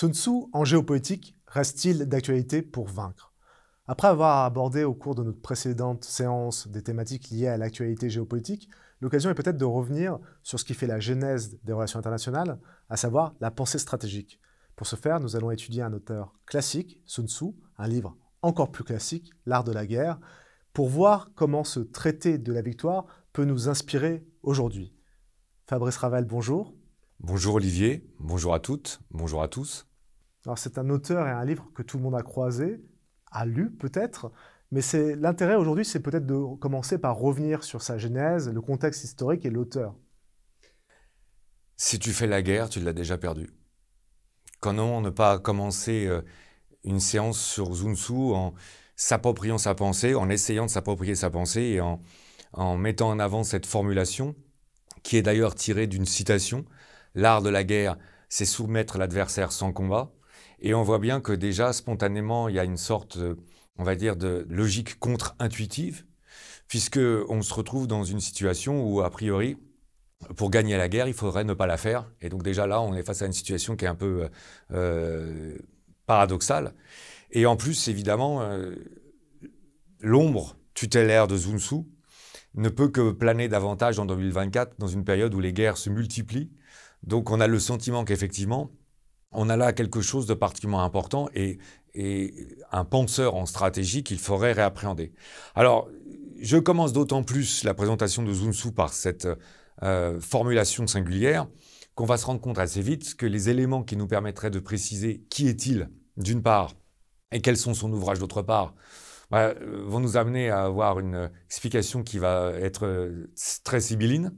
Sun Tzu, en géopolitique, reste-t-il d'actualité pour vaincre? Après avoir abordé au cours de notre précédente séance des thématiques liées à l'actualité géopolitique, l'occasion est peut-être de revenir sur ce qui fait la genèse des relations internationales, à savoir la pensée stratégique. Pour ce faire, nous allons étudier un auteur classique, Sun Tzu, un livre encore plus classique, L'Art de la guerre, pour voir comment ce traité de la victoire peut nous inspirer aujourd'hui. Fabrice Ravel, bonjour. Bonjour Olivier, bonjour à toutes, bonjour à tous. Alors c'est un auteur et un livre que tout le monde a croisé, a lu peut-être, mais l'intérêt aujourd'hui, c'est peut-être de commencer par revenir sur sa genèse, le contexte historique et l'auteur. Si tu fais la guerre, tu l'as déjà perdue. Comment ne pas commencer une séance sur Sun Tzu en s'appropriant sa pensée, en essayant de s'approprier sa pensée et en mettant en avant cette formulation, qui est d'ailleurs tirée d'une citation. L'art de la guerre, c'est soumettre l'adversaire sans combat. Et on voit bien que déjà, spontanément, il y a une sorte, on va dire, de logique contre-intuitive, puisqu'on se retrouve dans une situation où, a priori, pour gagner la guerre, il faudrait ne pas la faire. Et donc déjà là, on est face à une situation qui est un peu paradoxale. Et en plus, évidemment, l'ombre tutélaire de Sun Tzu ne peut que planer davantage en 2024, dans une période où les guerres se multiplient. Donc on a le sentiment qu'effectivement, on a là quelque chose de particulièrement important et un penseur en stratégie qu'il faudrait réappréhender. Alors, je commence d'autant plus la présentation de Sun Tzu par cette formulation singulière qu'on va se rendre compte assez vite que les éléments qui nous permettraient de préciser qui est-il, d'une part, et quels sont son ouvrage, d'autre part, vont nous amener à avoir une explication qui va être très sibylline.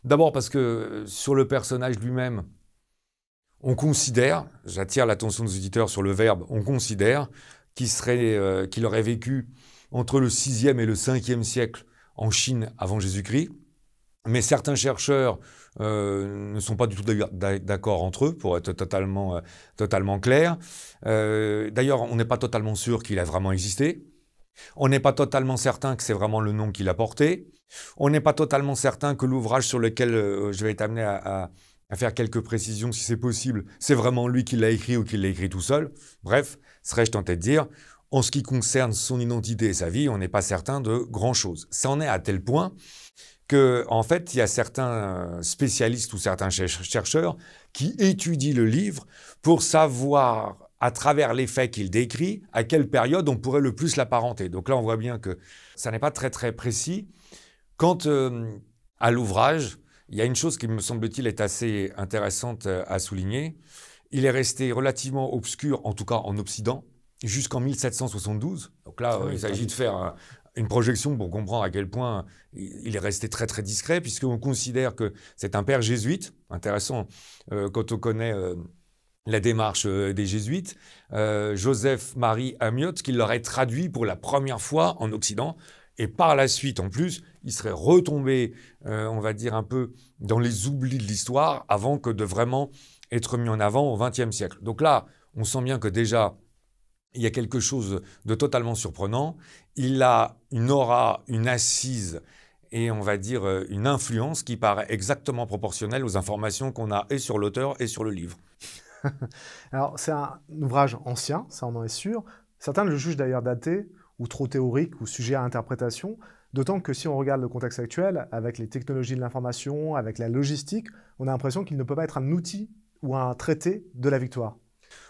D'abord parce que sur le personnage lui-même, on considère, j'attire l'attention des auditeurs sur le verbe, on considère qu'il aurait vécu entre le 6e et le 5e siècle en Chine avant Jésus-Christ. Mais certains chercheurs ne sont pas du tout d'accord entre eux, pour être totalement clair. D'ailleurs, on n'est pas totalement sûr qu'il a vraiment existé. On n'est pas totalement certain que c'est vraiment le nom qu'il a porté. On n'est pas totalement certain que l'ouvrage sur lequel je vais être amené à faire quelques précisions, si c'est possible, c'est vraiment lui qui l'a écrit ou qu'il l'a écrit tout seul. Bref, serais-je tenté de dire, en ce qui concerne son identité et sa vie, on n'est pas certain de grand-chose. Ça en est à tel point que, en fait, il y a certains spécialistes ou certains chercheurs qui étudient le livre pour savoir, à travers les faits qu'il décrit, à quelle période on pourrait le plus l'apparenter. Donc là, on voit bien que ça n'est pas très très précis. Quant à l'ouvrage, il y a une chose qui, me semble-t-il, est assez intéressante à souligner. Il est resté relativement obscur, en tout cas en Occident, jusqu'en 1772. Donc là, il s'agit de faire une projection pour comprendre à quel point il est resté très très discret, puisqu'on considère que c'est un père jésuite. Intéressant quand on connaît la démarche des jésuites, Joseph-Marie Amyot, qui l'aurait traduit pour la première fois en Occident. Et par la suite, en plus, il serait retombé, on va dire, un peu dans les oublis de l'histoire avant que de vraiment être mis en avant au XXe siècle. Donc là, on sent bien que déjà, il y a quelque chose de totalement surprenant. Il a une aura, une assise et on va dire une influence qui paraît exactement proportionnelle aux informations qu'on a et sur l'auteur et sur le livre. Alors, c'est un ouvrage ancien, ça on en est sûr. Certains le jugent d'ailleurs daté ou trop théorique ou sujet à interprétation, d'autant que si on regarde le contexte actuel, avec les technologies de l'information, avec la logistique, on a l'impression qu'il ne peut pas être un outil ou un traité de la victoire.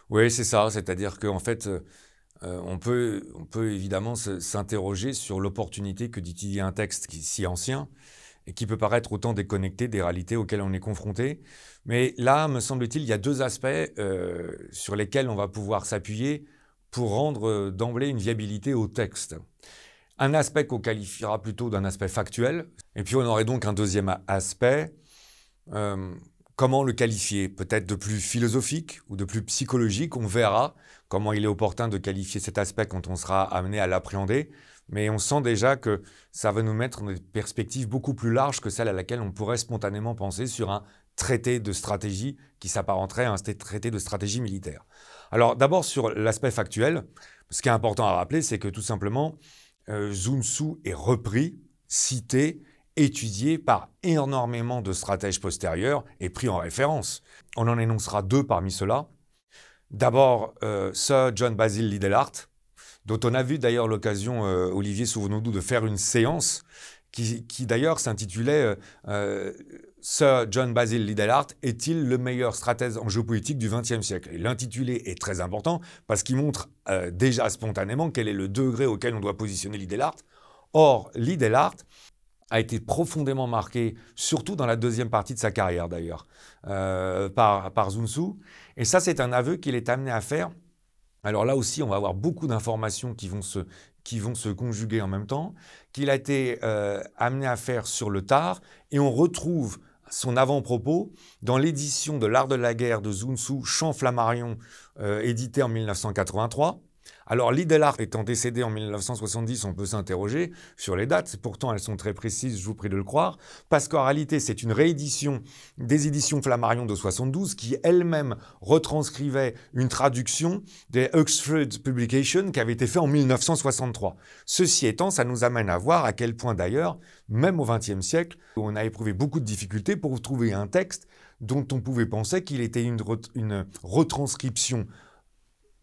Oui, c'est ça, c'est-à-dire qu'en fait, on peut évidemment s'interroger sur l'opportunité que d'utiliser un texte qui est si ancien et qui peut paraître autant déconnecté des réalités auxquelles on est confronté. Mais là, me semble-t-il, il y a deux aspects sur lesquels on va pouvoir s'appuyer pour rendre d'emblée une viabilité au texte. Un aspect qu'on qualifiera plutôt d'un aspect factuel, et puis on aurait donc un deuxième aspect, comment le qualifier? Peut-être de plus philosophique ou de plus psychologique, on verra comment il est opportun de qualifier cet aspect quand on sera amené à l'appréhender, mais on sent déjà que ça va nous mettre dans des perspectives beaucoup plus larges que celles à laquelle on pourrait spontanément penser sur un traité de stratégie qui s'apparenterait à un traité de stratégie militaire. Alors d'abord sur l'aspect factuel, ce qui est important à rappeler, c'est que tout simplement, Sun Tzu est repris, cité, étudié par énormément de stratèges postérieurs et pris en référence. On en énoncera deux parmi ceux-là. D'abord, Sir John Basil Liddell-Hart, dont on a vu d'ailleurs l'occasion, Olivier, souvenons-nous, de faire une séance qui d'ailleurs s'intitulait Sir John Basil Liddell-Hart est-il le meilleur stratège en géopolitique du XXe siècle? Et l'intitulé est très important parce qu'il montre déjà spontanément quel est le degré auquel on doit positionner Liddell-Hart. Or, Liddell-Hart a été profondément marqué, surtout dans la deuxième partie de sa carrière d'ailleurs, par Sun Tzu. Et ça, c'est un aveu qu'il est amené à faire. Alors là aussi, on va avoir beaucoup d'informations qui vont se conjuguer en même temps, qu'il a été amené à faire sur le tard, et on retrouve son avant-propos dans l'édition de L'Art de la guerre de Sun Tzu, Chant Flammarion, édité en 1983. Alors, Liddell-Hart étant décédé en 1970, on peut s'interroger sur les dates. Pourtant, elles sont très précises, je vous prie de le croire, parce qu'en réalité, c'est une réédition des éditions Flammarion de 72 qui elles-mêmes retranscrivaient une traduction des Oxford Publications qui avait été fait en 1963. Ceci étant, ça nous amène à voir à quel point d'ailleurs, même au XXe siècle, on a éprouvé beaucoup de difficultés pour trouver un texte dont on pouvait penser qu'il était une retranscription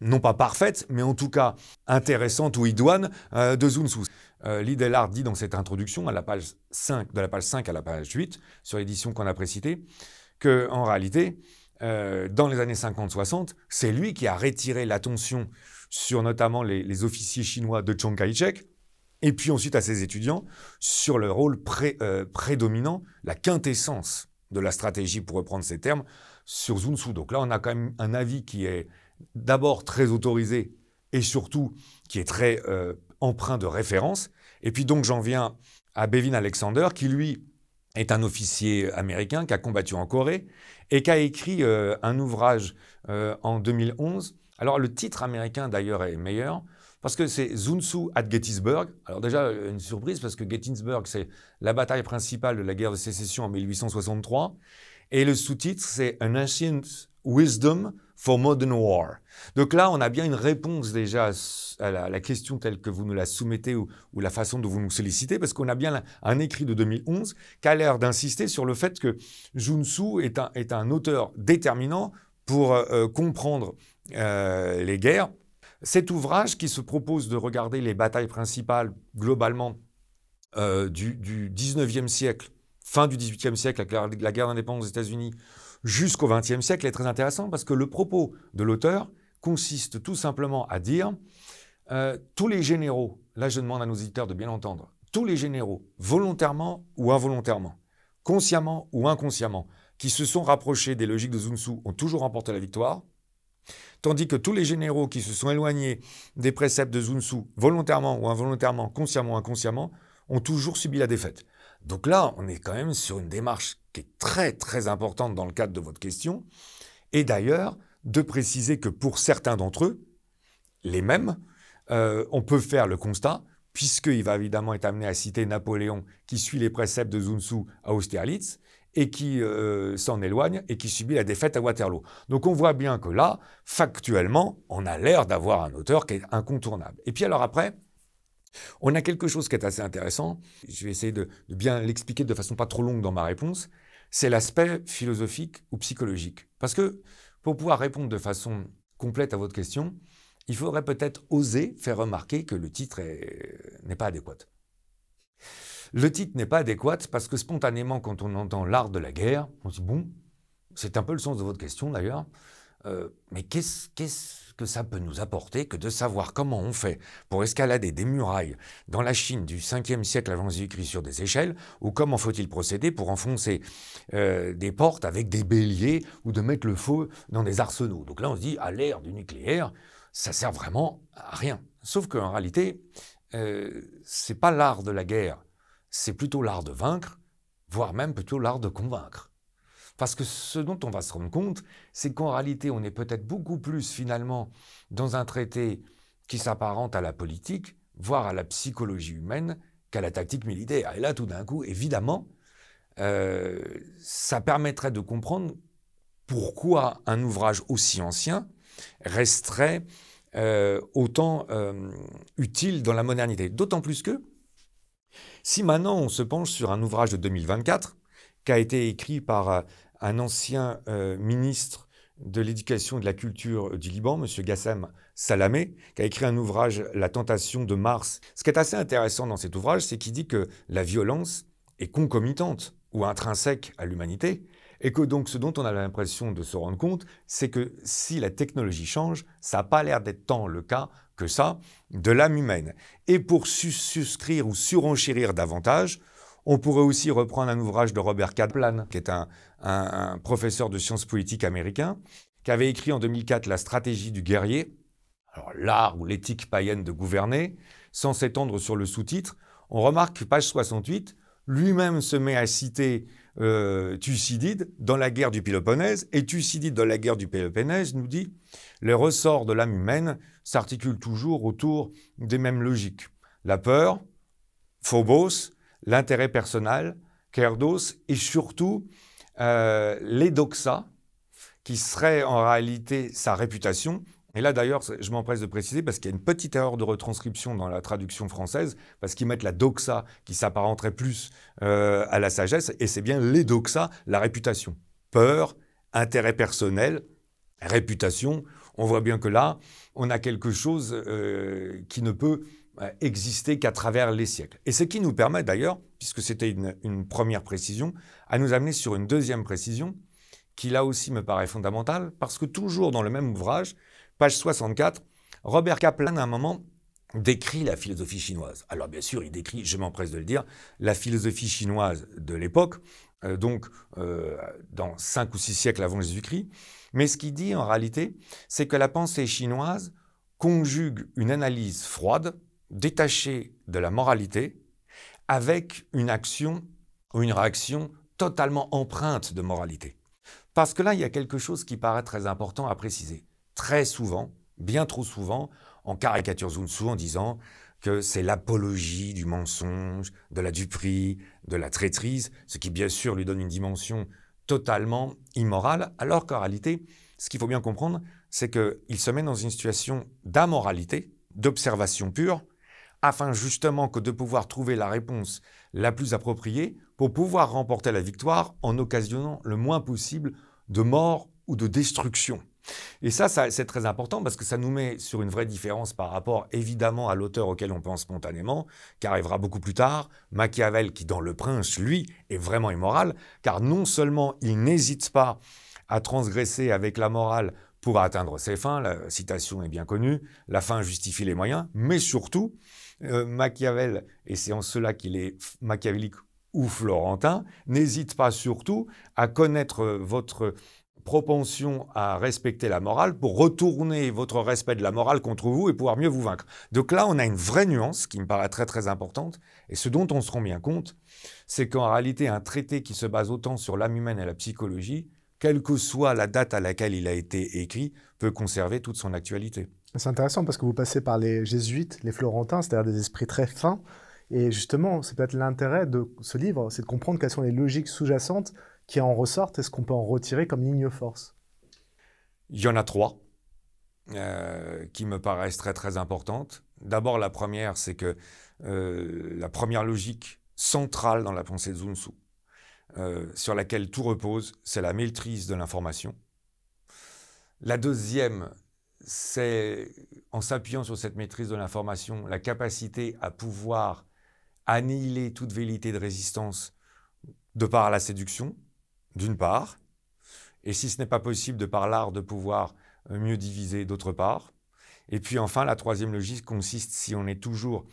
non pas parfaite, mais en tout cas intéressante ou idoine de Sun Tzu. Liddell-Hart dit dans cette introduction, à la page 5, de la page 5 à la page 8, sur l'édition qu'on a précitée, qu'en réalité, dans les années 50-60, c'est lui qui a retiré l'attention sur notamment les officiers chinois de Chiang Kai-shek, et puis ensuite à ses étudiants, sur le rôle prédominant, la quintessence de la stratégie, pour reprendre ces termes, sur Sun Tzu. Donc là, on a quand même un avis qui est d'abord très autorisé et surtout qui est très empreint de référence. Et puis donc j'en viens à Bevin Alexander qui lui est un officier américain qui a combattu en Corée et qui a écrit un ouvrage en 2011. Alors le titre américain d'ailleurs est meilleur parce que c'est Sun Tzu at Gettysburg. Alors déjà une surprise parce que Gettysburg c'est la bataille principale de la guerre de sécession en 1863 et le sous-titre c'est An Ancient Wisdom for Modern War. Donc là, on a bien une réponse déjà à la question telle que vous nous la soumettez ou la façon dont vous nous sollicitez, parce qu'on a bien un écrit de 2011 qui a l'air d'insister sur le fait que Sun Tzu est un auteur déterminant pour comprendre les guerres. Cet ouvrage qui se propose de regarder les batailles principales globalement du 19e siècle, fin du 18e siècle, avec la guerre d'indépendance des États-Unis, jusqu'au XXe siècle est très intéressant parce que le propos de l'auteur consiste tout simplement à dire tous les généraux, là je demande à nos auditeurs de bien l'entendre, tous les généraux, volontairement ou involontairement, consciemment ou inconsciemment, qui se sont rapprochés des logiques de Sun Tzu ont toujours remporté la victoire, tandis que tous les généraux qui se sont éloignés des préceptes de Sun Tzu, volontairement ou involontairement, consciemment ou inconsciemment, ont toujours subi la défaite. Donc là, on est quand même sur une démarche qui est très très importante dans le cadre de votre question. Et d'ailleurs, de préciser que pour certains d'entre eux, les mêmes, on peut faire le constat, puisqu'il va évidemment être amené à citer Napoléon qui suit les préceptes de Sun Tzu à Austerlitz et qui s'en éloigne et qui subit la défaite à Waterloo. Donc on voit bien que là, factuellement, on a l'air d'avoir un auteur qui est incontournable. Et puis alors après, on a quelque chose qui est assez intéressant, je vais essayer de bien l'expliquer de façon pas trop longue dans ma réponse, c'est l'aspect philosophique ou psychologique. Parce que pour pouvoir répondre de façon complète à votre question, il faudrait peut-être oser faire remarquer que le titre n'est pas adéquat. Le titre n'est pas adéquat parce que spontanément, quand on entend l'art de la guerre, on se dit bon, c'est un peu le sens de votre question d'ailleurs, mais qu'est-ce que ça peut nous apporter que de savoir comment on fait pour escalader des murailles dans la Chine du 5e siècle avant Jésus-Christ sur des échelles, ou comment faut-il procéder pour enfoncer des portes avec des béliers ou de mettre le feu dans des arsenaux. Donc là, on se dit, à l'ère du nucléaire, ça sert vraiment à rien. Sauf qu'en réalité, c'est pas l'art de la guerre, c'est plutôt l'art de vaincre, voire même plutôt l'art de convaincre. Parce que ce dont on va se rendre compte, c'est qu'en réalité, on est peut-être beaucoup plus finalement dans un traité qui s'apparente à la politique, voire à la psychologie humaine, qu'à la tactique militaire. Et là, tout d'un coup, évidemment, ça permettrait de comprendre pourquoi un ouvrage aussi ancien resterait autant utile dans la modernité. D'autant plus que, si maintenant on se penche sur un ouvrage de 2024, qui a été écrit par un ancien ministre de l'éducation et de la culture du Liban, M. Gassem Salamé, qui a écrit un ouvrage, La tentation de Mars. Ce qui est assez intéressant dans cet ouvrage, c'est qu'il dit que la violence est concomitante ou intrinsèque à l'humanité, et que donc ce dont on a l'impression de se rendre compte, c'est que si la technologie change, ça n'a pas l'air d'être tant le cas que ça de l'âme humaine. Et pour souscrire ou surenchérir davantage, on pourrait aussi reprendre un ouvrage de Robert Kaplan, qui est un professeur de sciences politiques américain, qui avait écrit en 2004 La stratégie du guerrier, alors l'art ou l'éthique païenne de gouverner, sans s'étendre sur le sous-titre. On remarque que page 68, lui-même se met à citer Thucydide dans la guerre du Péloponnèse, et Thucydide dans la guerre du Péloponnèse nous dit « Les ressorts de l'âme humaine s'articulent toujours autour des mêmes logiques. La peur, phobos, l'intérêt personnel, kerdos, et surtout l'édoxa, qui serait en réalité sa réputation. » Et là, d'ailleurs, je m'empresse de préciser parce qu'il y a une petite erreur de retranscription dans la traduction française, parce qu'ils mettent la doxa qui s'apparenterait plus à la sagesse, et c'est bien l'édoxa, la réputation. Peur, intérêt personnel, réputation. On voit bien que là, on a quelque chose qui ne peut exister qu'à travers les siècles. Et ce qui nous permet d'ailleurs, puisque c'était une première précision, à nous amener sur une deuxième précision, qui là aussi me paraît fondamentale, parce que toujours dans le même ouvrage, page 64, Robert Kaplan, à un moment, décrit la philosophie chinoise. Alors bien sûr, il décrit, je m'empresse de le dire, la philosophie chinoise de l'époque, dans 5 ou 6 siècles avant Jésus-Christ. Mais ce qu'il dit en réalité, c'est que la pensée chinoise conjugue une analyse froide, détachée de la moralité, avec une action ou une réaction totalement empreinte de moralité. Parce que là, il y a quelque chose qui paraît très important à préciser. Très souvent, bien trop souvent, on caricature Sun Tzu en disant que c'est l'apologie du mensonge, de la duperie, de la traîtrise, ce qui bien sûr lui donne une dimension totalement immorale, alors qu'en réalité, ce qu'il faut bien comprendre, c'est qu'il se met dans une situation d'amoralité, d'observation pure, afin justement que de pouvoir trouver la réponse la plus appropriée pour pouvoir remporter la victoire en occasionnant le moins possible de mort ou de destruction. Et ça c'est très important parce que ça nous met sur une vraie différence par rapport évidemment à l'auteur auquel on pense spontanément, qui arrivera beaucoup plus tard, Machiavel, qui dans Le Prince, lui, est vraiment immoral, car non seulement il n'hésite pas à transgresser avec la morale pour atteindre ses fins, la citation est bien connue, la fin justifie les moyens, mais surtout, Machiavel, et c'est en cela qu'il est machiavélique ou florentin, n'hésite pas surtout à connaître votre propension à respecter la morale pour retourner votre respect de la morale contre vous et pouvoir mieux vous vaincre. Donc là, on a une vraie nuance qui me paraît très très importante, et ce dont on se rend bien compte, c'est qu'en réalité, un traité qui se base autant sur l'âme humaine et la psychologie, quelle que soit la date à laquelle il a été écrit, peut conserver toute son actualité. C'est intéressant parce que vous passez par les jésuites, les florentins, c'est-à-dire des esprits très fins. Et justement, c'est peut-être l'intérêt de ce livre, c'est de comprendre quelles sont les logiques sous-jacentes qui en ressortent et ce qu'on peut en retirer comme ligne force. Il y en a 3 qui me paraissent très très importantes. D'abord, la première, c'est que la première logique centrale dans la pensée de Sun Tzu, sur laquelle tout repose, c'est la maîtrise de l'information. La deuxième, c'est, en s'appuyant sur cette maîtrise de l'information, la capacité à pouvoir annihiler toute velléité de résistance de par la séduction, d'une part, et si ce n'est pas possible, de par l'art de pouvoir mieux diviser, d'autre part. Et puis enfin, la troisième logique consiste, si on est toujours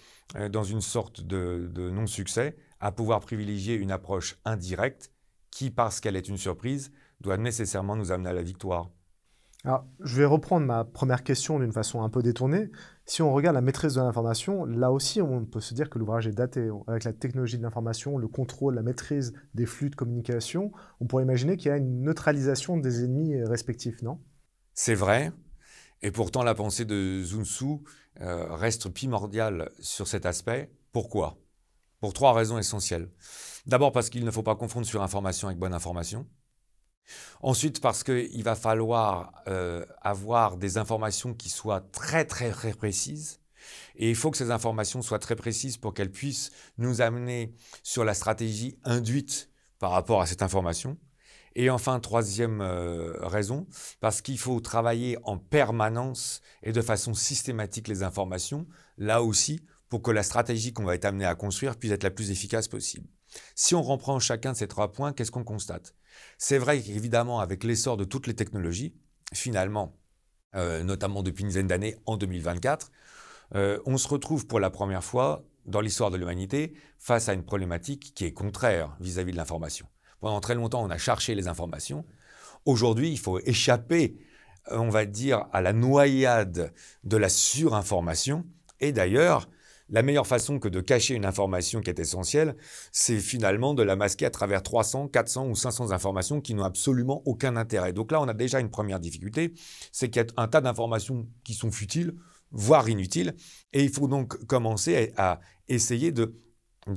dans une sorte de non-succès, à pouvoir privilégier une approche indirecte qui, parce qu'elle est une surprise, doit nécessairement nous amener à la victoire. Alors, je vais reprendre ma première question d'une façon un peu détournée. Si on regarde la maîtrise de l'information, là aussi, on peut se dire que l'ouvrage est daté. Avec la technologie de l'information, le contrôle, la maîtrise des flux de communication, on pourrait imaginer qu'il y a une neutralisation des ennemis respectifs, non? C'est vrai, et pourtant la pensée de Sun Tzu reste primordiale sur cet aspect. Pourquoi? Pour 3 raisons essentielles. D'abord parce qu'il ne faut pas confondre surinformation avec bonne information. Ensuite, parce qu'il va falloir avoir des informations qui soient très, très, très précises. Et il faut que ces informations soient très précises pour qu'elles puissent nous amener sur la stratégie induite par rapport à cette information. Et enfin, troisième raison, parce qu'il faut travailler en permanence et de façon systématique les informations, là aussi, pour que la stratégie qu'on va être amené à construire puisse être la plus efficace possible. Si on reprend chacun de ces 3 points, qu'est-ce qu'on constate? C'est vrai qu'évidemment, avec l'essor de toutes les technologies, finalement, notamment depuis une dizaine d'années, en 2024, on se retrouve pour la première fois dans l'histoire de l'humanité face à une problématique qui est contraire vis-à-vis de l'information. Pendant très longtemps, on a cherché les informations. Aujourd'hui, il faut échapper, on va dire, à la noyade de la surinformation. Et d'ailleurs, la meilleure façon que de cacher une information qui est essentielle, c'est finalement de la masquer à travers 300, 400 ou 500 informations qui n'ont absolument aucun intérêt. Donc là, on a déjà une première difficulté, c'est qu'il y a un tas d'informations qui sont futiles, voire inutiles, et il faut donc commencer à essayer de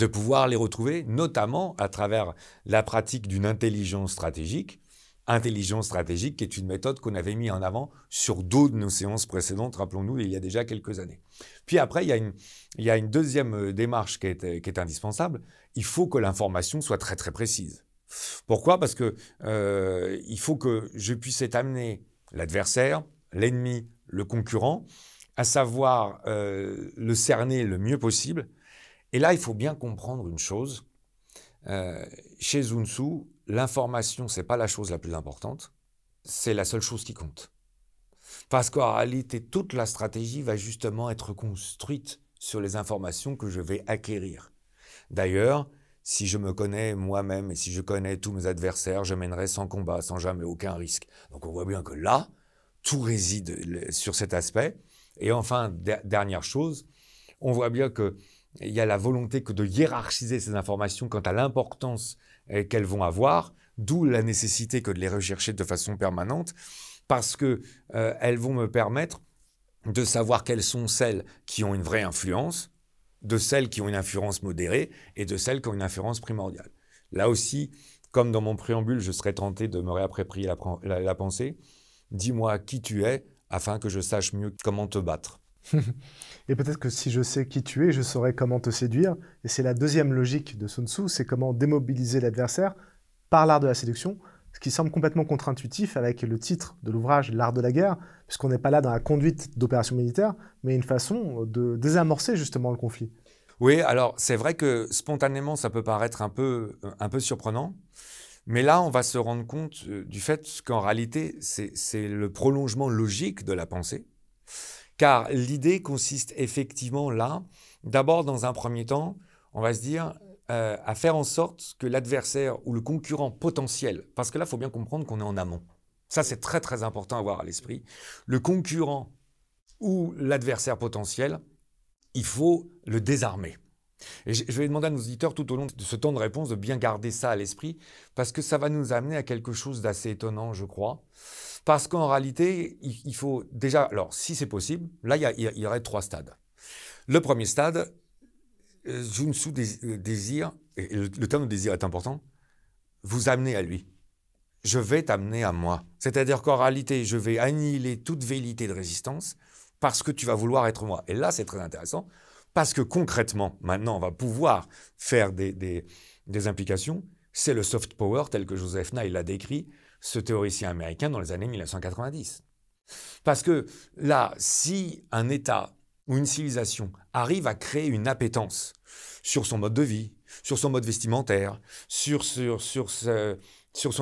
pouvoir les retrouver, notamment à travers la pratique d'une intelligence stratégique. Intelligence stratégique qui est une méthode qu'on avait mis en avant sur d'autres de nos séances précédentes, rappelons-nous, il y a déjà quelques années. Puis après, il y a une deuxième démarche qui est indispensable. Il faut que l'information soit très très précise. Pourquoi? Parce que il faut que je puisse être amené, l'adversaire, l'ennemi, le concurrent, à savoir le cerner le mieux possible. Et là, il faut bien comprendre une chose. Chez Sun Tzu, l'information, ce n'est pas la chose la plus importante, c'est la seule chose qui compte. Parce qu'en réalité, toute la stratégie va justement être construite sur les informations que je vais acquérir. D'ailleurs, si je me connais moi-même et si je connais tous mes adversaires, je mènerai sans combat, sans jamais aucun risque. Donc on voit bien que là, tout réside sur cet aspect. Et enfin, dernière chose, on voit bien qu'il y a la volonté que de hiérarchiser ces informations quant à l'importance qu'elles vont avoir, d'où la nécessité que de les rechercher de façon permanente, parce qu'elles vont me permettre de savoir quelles sont celles qui ont une vraie influence, de celles qui ont une influence modérée et de celles qui ont une influence primordiale. Là aussi, comme dans mon préambule, je serais tenté de me réapproprier la pensée. Dis-moi qui tu es afin que je sache mieux comment te battre. Et peut-être que si je sais qui tu es, je saurai comment te séduire. Et c'est la deuxième logique de Sun Tzu, c'est comment démobiliser l'adversaire par l'art de la séduction, ce qui semble complètement contre-intuitif avec le titre de l'ouvrage, L'art de la guerre, puisqu'on n'est pas là dans la conduite d'opérations militaires, mais une façon de désamorcer justement le conflit. Oui, alors c'est vrai que spontanément, ça peut paraître un peu surprenant, mais là, on va se rendre compte du fait qu'en réalité, c'est le prolongement logique de la pensée. Car l'idée consiste effectivement là, d'abord dans un premier temps, on va se dire à faire en sorte que l'adversaire ou le concurrent potentiel, parce que là, il faut bien comprendre qu'on est en amont. Ça, c'est très très important à avoir à l'esprit. Le concurrent ou l'adversaire potentiel, il faut le désarmer. Et je vais demander à nos auditeurs tout au long de ce temps de réponse de bien garder ça à l'esprit, parce que ça va nous amener à quelque chose d'assez étonnant, je crois. Parce qu'en réalité, il faut déjà... Alors, si c'est possible, là, il y aurait 3 stades. Le premier stade, Sun Tzu désire, et le terme de désir est important, vous amener à lui. Je vais t'amener à moi. C'est-à-dire qu'en réalité, je vais annihiler toute velléité de résistance parce que tu vas vouloir être moi. Et là, c'est très intéressant, parce que concrètement, maintenant, on va pouvoir faire des implications. C'est le soft power tel que Joseph Nye l'a décrit, ce théoricien américain dans les années 1990. Parce que là, si un État ou une civilisation arrive à créer une appétence sur son mode de vie, sur son mode vestimentaire, sur son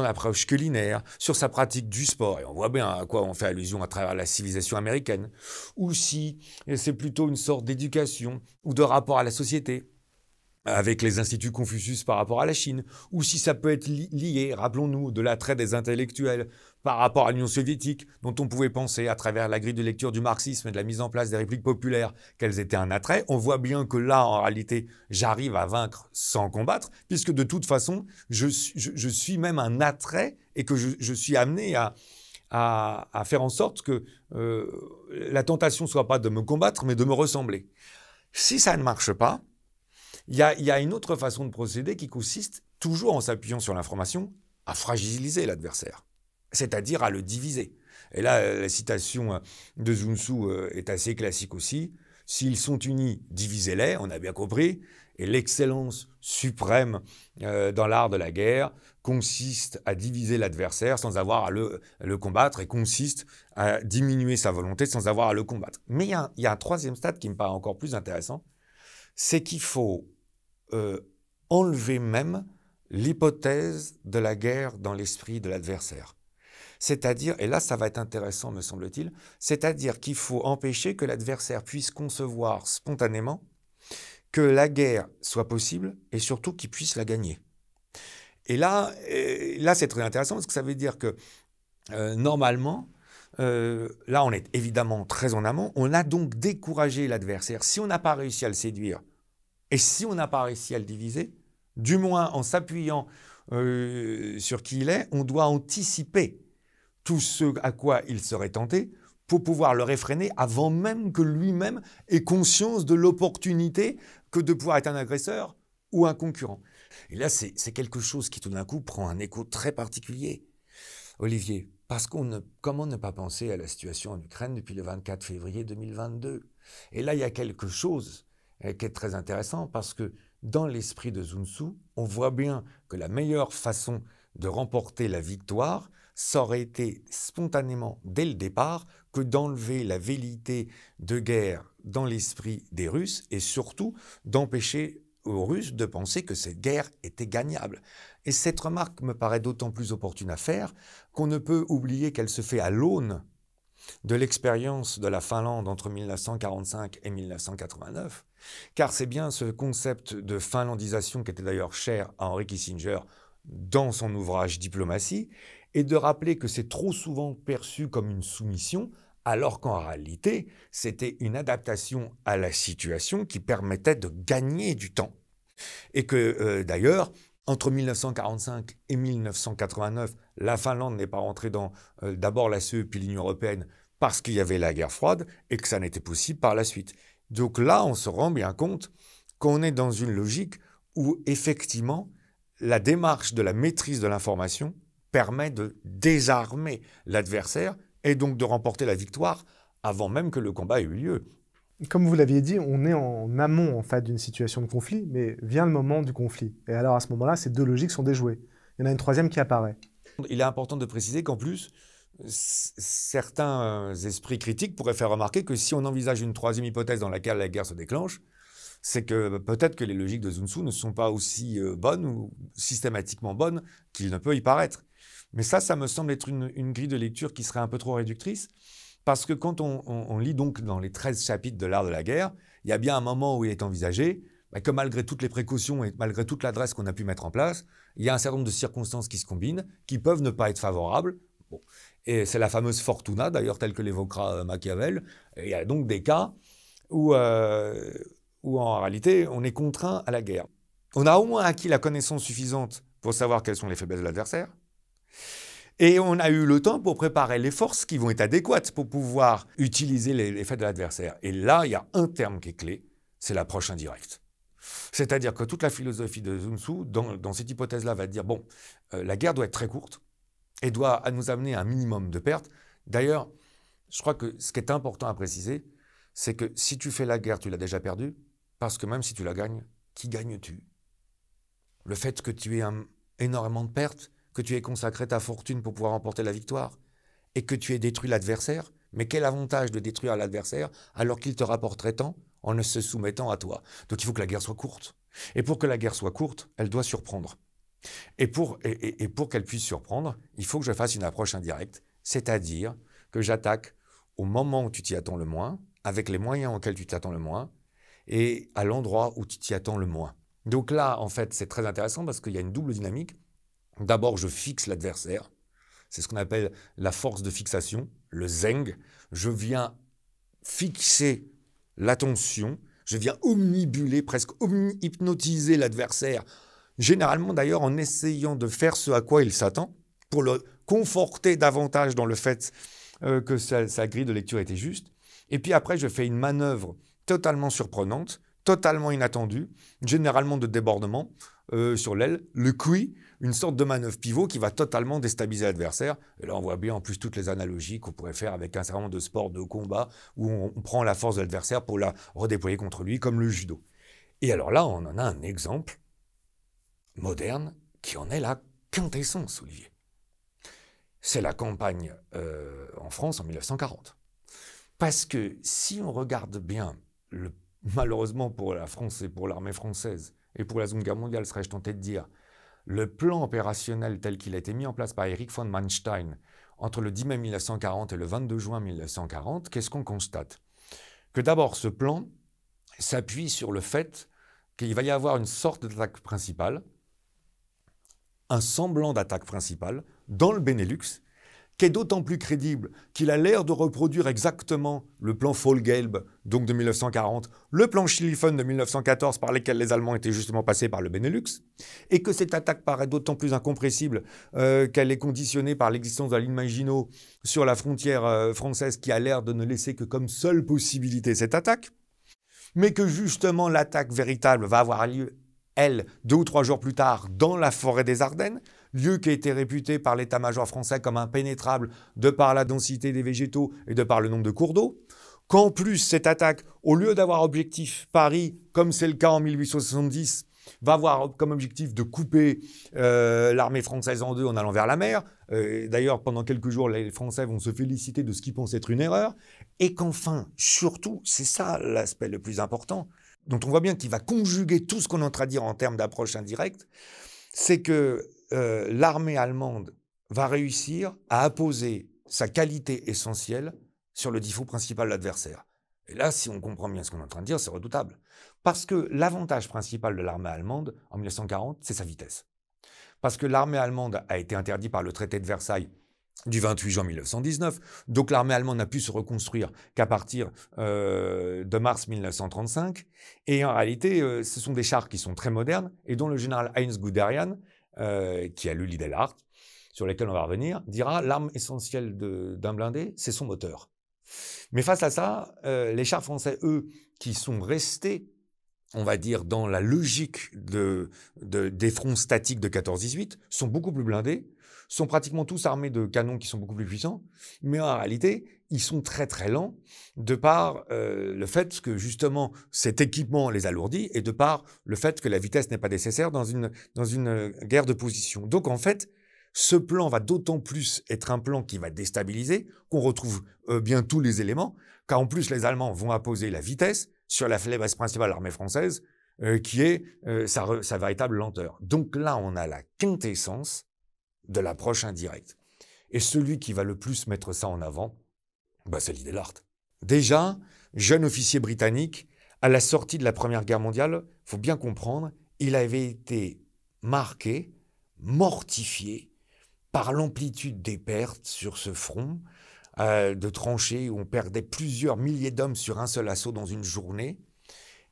approche culinaire, sur sa pratique du sport, et on voit bien à quoi on fait allusion à travers la civilisation américaine, ou si c'est plutôt une sorte d'éducation ou de rapport à la société, avec les instituts Confucius par rapport à la Chine, ou si ça peut être lié, rappelons-nous, de l'attrait des intellectuels par rapport à l'Union soviétique, dont on pouvait penser à travers la grille de lecture du marxisme et de la mise en place des républiques populaires qu'elles étaient un attrait. On voit bien que là, en réalité, j'arrive à vaincre sans combattre, puisque de toute façon, je suis même un attrait et que je suis amené à faire en sorte que la tentation ne soit pas de me combattre, mais de me ressembler. Si ça ne marche pas, il y a une autre façon de procéder qui consiste, toujours en s'appuyant sur l'information, à fragiliser l'adversaire, c'est-à-dire à le diviser. Et là, la citation de Sun Tzu est assez classique aussi. S'ils sont unis, divisez-les, on a bien compris. Et l'excellence suprême dans l'art de la guerre consiste à diviser l'adversaire sans avoir à le combattre et consiste à diminuer sa volonté sans avoir à le combattre. Mais il y a un troisième stade qui me paraît encore plus intéressant, c'est qu'il faut enlever même l'hypothèse de la guerre dans l'esprit de l'adversaire. C'est-à-dire, et là ça va être intéressant me semble-t-il, c'est-à-dire qu'il faut empêcher que l'adversaire puisse concevoir spontanément que la guerre soit possible et surtout qu'il puisse la gagner. Et là c'est très intéressant parce que ça veut dire que normalement, là on est évidemment très en amont, on a donc découragé l'adversaire. Si on n'a pas réussi à le séduire et si on n'a pas réussi à le diviser, du moins en s'appuyant sur qui il est, on doit anticiper tout ce à quoi il serait tenté pour pouvoir le réfréner avant même que lui-même ait conscience de l'opportunité que de pouvoir être un agresseur ou un concurrent. Et là, c'est quelque chose qui tout d'un coup prend un écho très particulier, Olivier, parce comment ne pas penser à la situation en Ukraine depuis le 24 février 2022 ? Et là, il y a quelque chose qui est très intéressant parce que dans l'esprit de Sun Tzu, on voit bien que la meilleure façon de remporter la victoire, ça aurait été spontanément, dès le départ, que d'enlever la velléité de guerre dans l'esprit des Russes et surtout d'empêcher aux Russes de penser que cette guerre était gagnable. Et cette remarque me paraît d'autant plus opportune à faire qu'on ne peut oublier qu'elle se fait à l'aune de l'expérience de la Finlande entre 1945 et 1989, car c'est bien ce concept de finlandisation qui était d'ailleurs cher à Henry Kissinger dans son ouvrage Diplomatie, et de rappeler que c'est trop souvent perçu comme une soumission, alors qu'en réalité, c'était une adaptation à la situation qui permettait de gagner du temps. Et que d'ailleurs, entre 1945 et 1989, la Finlande n'est pas rentrée dans d'abord la CE puis l'Union européenne parce qu'il y avait la guerre froide et que ça n'était possible par la suite. Donc là, on se rend bien compte qu'on est dans une logique où effectivement, la démarche de la maîtrise de l'information permet de désarmer l'adversaire et donc de remporter la victoire avant même que le combat ait eu lieu. Comme vous l'aviez dit, on est en amont en fait, d'une situation de conflit, mais vient le moment du conflit. Et alors à ce moment-là, ces deux logiques sont déjouées. Il y en a une troisième qui apparaît. Il est important de préciser qu'en plus, certains esprits critiques pourraient faire remarquer que si on envisage une troisième hypothèse dans laquelle la guerre se déclenche, c'est que peut-être que les logiques de Sun Tzu ne sont pas aussi bonnes ou systématiquement bonnes qu'il ne peut y paraître. Mais ça me semble être une grille de lecture qui serait un peu trop réductrice, parce que quand on lit donc dans les 13 chapitres de l'art de la guerre, il y a bien un moment où il est envisagé que malgré toutes les précautions et malgré toute l'adresse qu'on a pu mettre en place, il y a un certain nombre de circonstances qui se combinent, qui peuvent ne pas être favorables. Bon. Et c'est la fameuse fortuna, d'ailleurs, telle que l'évoquera Machiavel. Et il y a donc des cas où en réalité, on est contraint à la guerre. On a au moins acquis la connaissance suffisante pour savoir quelles sont les faiblesses de l'adversaire. Et on a eu le temps pour préparer les forces qui vont être adéquates pour pouvoir utiliser les faits de l'adversaire. Et là, il y a un terme qui est clé, c'est l'approche indirecte. C'est-à-dire que toute la philosophie de Sun Tzu, dans cette hypothèse-là, va dire, bon, la guerre doit être très courte et doit nous amener à un minimum de pertes. D'ailleurs, je crois que ce qui est important à préciser, c'est que si tu fais la guerre, tu l'as déjà perdue, parce que même si tu la gagnes, qui gagnes-tu? Le fait que tu aies énormément de pertes, que tu aies consacré ta fortune pour pouvoir remporter la victoire, et que tu aies détruit l'adversaire, mais quel avantage de détruire l'adversaire alors qu'il te rapporterait tant en ne se soumettant à toi? Donc il faut que la guerre soit courte. Et pour que la guerre soit courte, elle doit surprendre. Et pour qu'elle puisse surprendre, il faut que je fasse une approche indirecte, c'est-à-dire que j'attaque au moment où tu t'y attends le moins, avec les moyens auxquels tu t'attends le moins, et à l'endroit où tu t'y attends le moins. Donc là, en fait, c'est très intéressant parce qu'il y a une double dynamique. D'abord, je fixe l'adversaire. C'est ce qu'on appelle la force de fixation, le zeng. Je viens fixer l'attention, je viens omnibuler, presque hypnotiser l'adversaire, généralement d'ailleurs en essayant de faire ce à quoi il s'attend, pour le conforter davantage dans le fait que sa grille de lecture était juste. Et puis après, je fais une manœuvre totalement surprenante, totalement inattendue, généralement de débordement sur l'aile, le QI, une sorte de manœuvre pivot qui va totalement déstabiliser l'adversaire. Et là, on voit bien en plus toutes les analogies qu'on pourrait faire avec un certain nombre de sports de combat où on prend la force de l'adversaire pour la redéployer contre lui, comme le judo. Et alors là, on en a un exemple moderne qui en est la quintessence, Olivier. C'est la campagne en France en 1940. Parce que si on regarde bien, malheureusement pour la France et pour l'armée française, et pour la Seconde Guerre mondiale, serais-je tenté de dire, le plan opérationnel tel qu'il a été mis en place par Erich von Manstein entre le 10 mai 1940 et le 22 juin 1940, qu'est-ce qu'on constate? Que d'abord, ce plan s'appuie sur le fait qu'il va y avoir une sorte d'attaque principale, un semblant d'attaque principale dans le Benelux, qui est d'autant plus crédible qu'il a l'air de reproduire exactement le plan Fall-Gelb, donc de 1940, le plan Schlieffen de 1914, par lesquels les Allemands étaient justement passés par le Benelux, et que cette attaque paraît d'autant plus incompressible qu'elle est conditionnée par l'existence de la ligne Maginot sur la frontière française, qui a l'air de ne laisser que comme seule possibilité cette attaque, mais que justement l'attaque véritable va avoir lieu, elle, 2 ou 3 jours plus tard, dans la forêt des Ardennes, lieu qui a été réputé par l'état-major français comme impénétrable de par la densité des végétaux et de par le nombre de cours d'eau, qu'en plus cette attaque, au lieu d'avoir objectif Paris, comme c'est le cas en 1870, va avoir comme objectif de couper l'armée française en deux en allant vers la mer. D'ailleurs, pendant quelques jours, les Français vont se féliciter de ce qu'ils pensent être une erreur. Et qu'enfin, surtout, c'est ça l'aspect le plus important, dont on voit bien qu'il va conjuguer tout ce qu'on est en train de dire en termes d'approche indirecte, c'est que l'armée allemande va réussir à apposer sa qualité essentielle sur le défaut principal de l'adversaire. Et là, si on comprend bien ce qu'on est en train de dire, c'est redoutable. Parce que l'avantage principal de l'armée allemande en 1940, c'est sa vitesse. Parce que l'armée allemande a été interdite par le traité de Versailles du 28 juin 1919. Donc l'armée allemande n'a pu se reconstruire qu'à partir de mars 1935. Et en réalité, ce sont des chars qui sont très modernes et dont le général Heinz Guderian, qui a lu l'Idelaart, sur lesquels on va revenir, dira l'arme essentielle d'un blindé, c'est son moteur. Mais face à ça, les chars français, eux, qui sont restés, on va dire, dans la logique des fronts statiques de 14-18, sont beaucoup plus blindés, sont pratiquement tous armés de canons qui sont beaucoup plus puissants, mais en réalité, ils sont très très lents de par le fait que justement cet équipement les alourdit et de par le fait que la vitesse n'est pas nécessaire dans une guerre de position. Donc en fait, ce plan va d'autant plus être un plan qui va déstabiliser qu'on retrouve bien tous les éléments, car en plus les Allemands vont apposer la vitesse sur la faiblesse principale de l'armée française, qui est sa véritable lenteur. Donc là, on a la quintessence de l'approche indirecte. Et celui qui va le plus mettre ça en avant, c'est l'Idelaart. Déjà, jeune officier britannique, à la sortie de la Première Guerre mondiale, il faut bien comprendre, il avait été marqué, mortifié par l'amplitude des pertes sur ce front de tranchées où on perdait plusieurs milliers d'hommes sur un seul assaut dans une journée.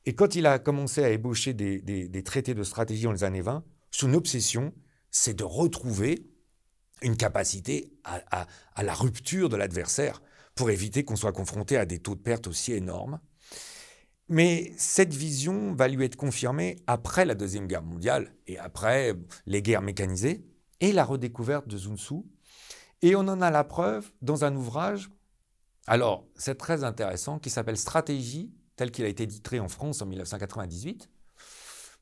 Et quand il a commencé à ébaucher des traités de stratégie dans les années 20, son obsession, c'est de retrouver une capacité à la rupture de l'adversaire pour éviter qu'on soit confronté à des taux de perte aussi énormes. Mais cette vision va lui être confirmée après la Deuxième Guerre mondiale et après les guerres mécanisées et la redécouverte de Sun Tzu. Et on en a la preuve dans un ouvrage, alors c'est très intéressant, qui s'appelle Stratégie, tel qu'il a été titré en France en 1998,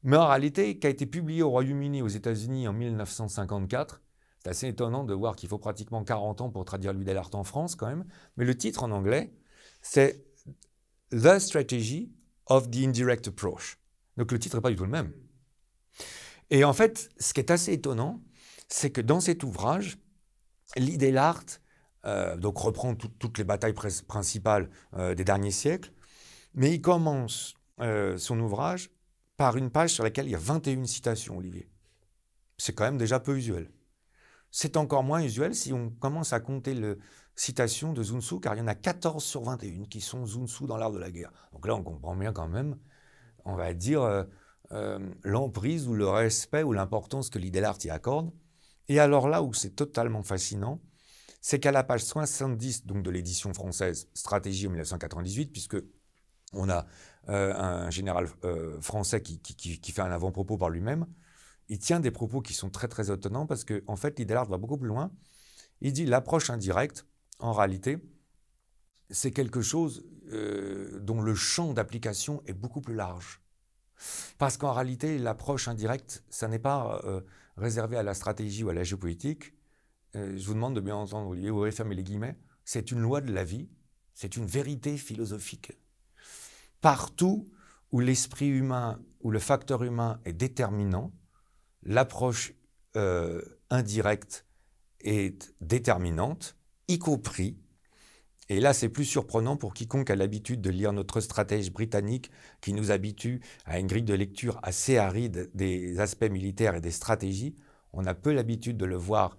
mais en réalité qui a été publié au Royaume-Uni et aux États-Unis en 1954. C'est assez étonnant de voir qu'il faut pratiquement 40 ans pour traduire l'Idelaart en France quand même, mais le titre en anglais, c'est The Strategy of the Indirect Approach. Donc le titre n'est pas du tout le même. Et en fait, ce qui est assez étonnant, c'est que dans cet ouvrage, l'Idelaart donc reprend toutes les batailles principales des derniers siècles, mais il commence son ouvrage par une page sur laquelle il y a 21 citations, Olivier. C'est quand même déjà peu usuel. C'est encore moins usuel si on commence à compter les citations de Sun Tzu, car il y en a 14 sur 21 qui sont Sun Tzu dans l'art de la guerre. Donc là, on comprend bien quand même, on va dire, l'emprise ou le respect ou l'importance que l'Idelaart y accorde. Et alors là où c'est totalement fascinant, c'est qu'à la page 70 donc de l'édition française Stratégie en 1998, puisque on a un général français qui fait un avant-propos par lui-même, il tient des propos qui sont très très étonnants parce que en fait l'Idelaart va beaucoup plus loin. Il dit l'approche indirecte, en réalité, c'est quelque chose dont le champ d'application est beaucoup plus large. Parce qu'en réalité, l'approche indirecte, ça n'est pas réservé à la stratégie ou à la géopolitique. Je vous demande de bien entendre, Olivier, vous fermez les guillemets. C'est une loi de la vie, c'est une vérité philosophique. Partout où l'esprit humain, où le facteur humain est déterminant, l'approche indirecte est déterminante, y compris, et là c'est plus surprenant pour quiconque a l'habitude de lire notre stratège britannique qui nous habitue à une grille de lecture assez aride des aspects militaires et des stratégies, on a peu l'habitude de le voir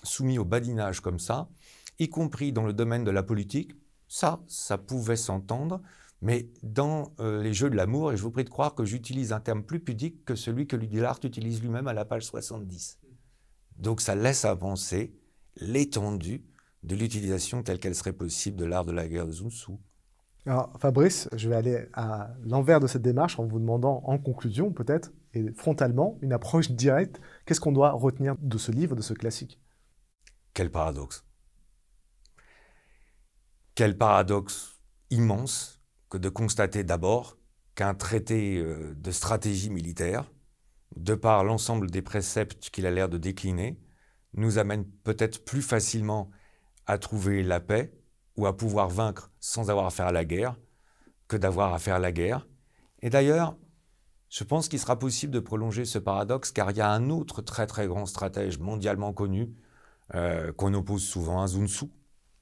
soumis au badinage comme ça, y compris dans le domaine de la politique, ça pouvait s'entendre, mais dans les jeux de l'amour, et je vous prie de croire que j'utilise un terme plus pudique que celui que Ludillard utilise lui-même à la page 70. Donc ça laisse à penser l'étendue de l'utilisation telle qu'elle serait possible de l'art de la guerre de Sun Tzu. Alors Fabrice, je vais aller à l'envers de cette démarche en vous demandant en conclusion peut-être, et frontalement, une approche directe. Qu'est-ce qu'on doit retenir de ce livre, de ce classique? Quel paradoxe! Quel paradoxe immense que de constater d'abord qu'un traité de stratégie militaire, de par l'ensemble des préceptes qu'il a l'air de décliner, nous amène peut-être plus facilement à trouver la paix ou à pouvoir vaincre sans avoir à faire la guerre que d'avoir à faire la guerre. Et d'ailleurs, je pense qu'il sera possible de prolonger ce paradoxe car il y a un autre très très grand stratège mondialement connu qu'on oppose souvent à Sun Tzu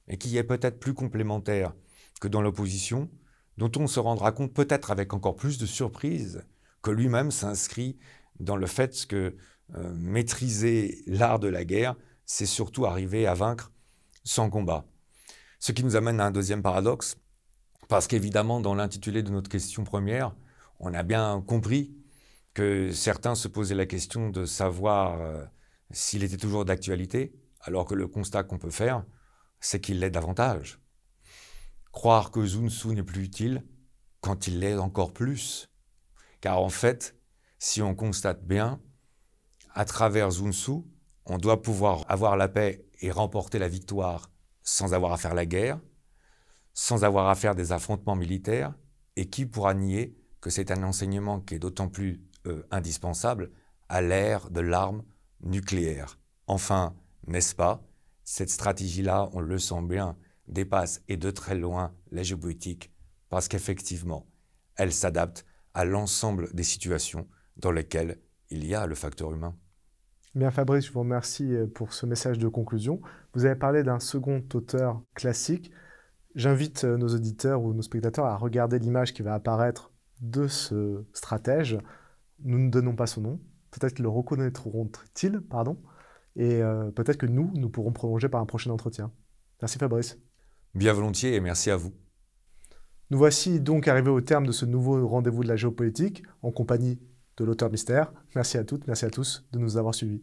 et qui est peut-être plus complémentaire que dans l'opposition, dont on se rendra compte peut-être avec encore plus de surprise que lui-même s'inscrit dans le fait que maîtriser l'art de la guerre, c'est surtout arriver à vaincre sans combat. Ce qui nous amène à un deuxième paradoxe, parce qu'évidemment, dans l'intitulé de notre question première, on a bien compris que certains se posaient la question de savoir s'il était toujours d'actualité, alors que le constat qu'on peut faire, c'est qu'il l'est davantage. Croire que Sun Tzu n'est plus utile quand il l'est encore plus. Car en fait, si on constate bien, à travers Sun Tzu, on doit pouvoir avoir la paix et remporter la victoire sans avoir à faire la guerre, sans avoir à faire des affrontements militaires, et qui pourra nier que c'est un enseignement qui est d'autant plus indispensable à l'ère de l'arme nucléaire. Enfin, n'est-ce pas, cette stratégie-là, on le sent bien, dépasse et de très loin la géopolitique, parce qu'effectivement, elle s'adapte à l'ensemble des situations dans lesquelles il y a le facteur humain. Bien Fabrice, je vous remercie pour ce message de conclusion. Vous avez parlé d'un second auteur classique. J'invite nos auditeurs ou nos spectateurs à regarder l'image qui va apparaître de ce stratège. Nous ne donnons pas son nom. Peut-être qu'ils le reconnaîtront-ils, et peut-être que nous pourrons prolonger par un prochain entretien. Merci Fabrice. Bien volontiers et merci à vous. Nous voici donc arrivés au terme de ce nouveau rendez-vous de la géopolitique en compagnie de l'auteur mystère. Merci à toutes, merci à tous de nous avoir suivis.